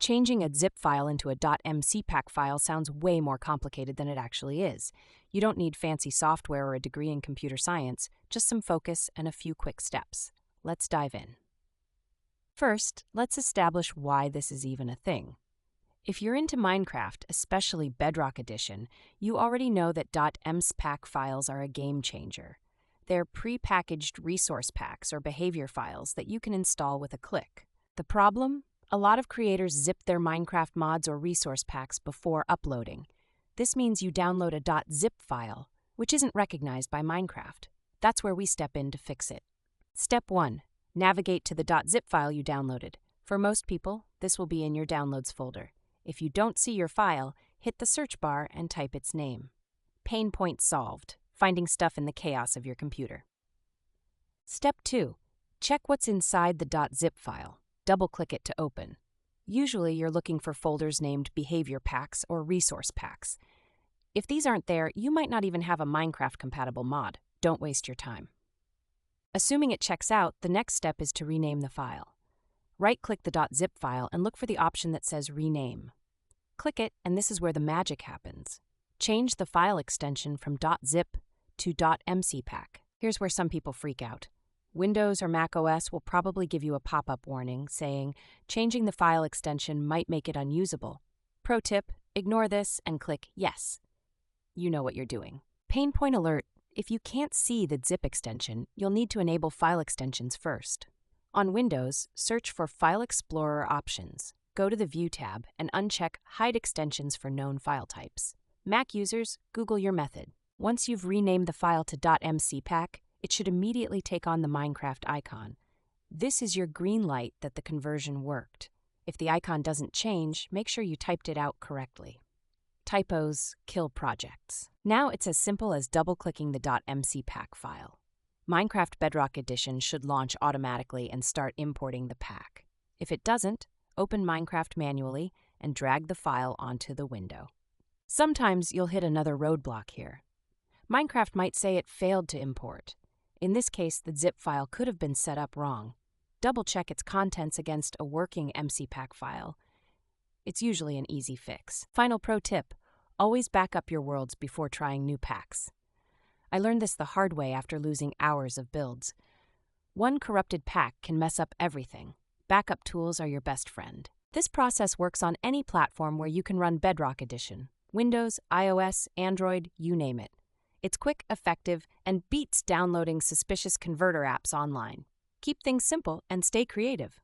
Changing a zip file into a .mcpack file sounds way more complicated than it actually is. You don't need fancy software or a degree in computer science, just some focus and a few quick steps. Let's dive in. First, let's establish why this is even a thing. If you're into Minecraft, especially Bedrock Edition, you already know that .mcpack files are a game changer. They're pre-packaged resource packs or behavior files that you can install with a click. The problem? A lot of creators zip their Minecraft mods or resource packs before uploading. This means you download a .zip file, which isn't recognized by Minecraft. That's where we step in to fix it. Step 1. Navigate to the .zip file you downloaded. For most people, this will be in your Downloads folder. If you don't see your file, hit the search bar and type its name. Pain point solved, finding stuff in the chaos of your computer. Step 2. Check what's inside the .zip file. Double-click it to open. Usually you're looking for folders named Behavior Packs or Resource Packs. If these aren't there, you might not even have a Minecraft-compatible mod. Don't waste your time. Assuming it checks out, the next step is to rename the file. Right-click the .zip file and look for the option that says Rename. Click it, and this is where the magic happens. Change the file extension from .zip to .mcpack. Here's where some people freak out. Windows or Mac OS will probably give you a pop-up warning saying, changing the file extension might make it unusable. Pro tip, ignore this and click Yes. You know what you're doing. Pain point alert, if you can't see the zip extension, you'll need to enable file extensions first. On Windows, search for File Explorer options. Go to the View tab and uncheck Hide extensions for known file types. Mac users, Google your method. Once you've renamed the file to .mcpack, it should immediately take on the Minecraft icon. This is your green light that the conversion worked. If the icon doesn't change, make sure you typed it out correctly. Typos kill projects. Now it's as simple as double-clicking the .mcpack file. Minecraft Bedrock Edition should launch automatically and start importing the pack. If it doesn't, open Minecraft manually and drag the file onto the window. Sometimes you'll hit another roadblock here. Minecraft might say it failed to import. In this case, the zip file could have been set up wrong. Double-check its contents against a working mcpack file. It's usually an easy fix. Final pro tip, always back up your worlds before trying new packs. I learned this the hard way after losing hours of builds. One corrupted pack can mess up everything. Backup tools are your best friend. This process works on any platform where you can run Bedrock Edition. Windows, iOS, Android, you name it. It's quick, effective, and beats downloading suspicious converter apps online. Keep things simple and stay creative.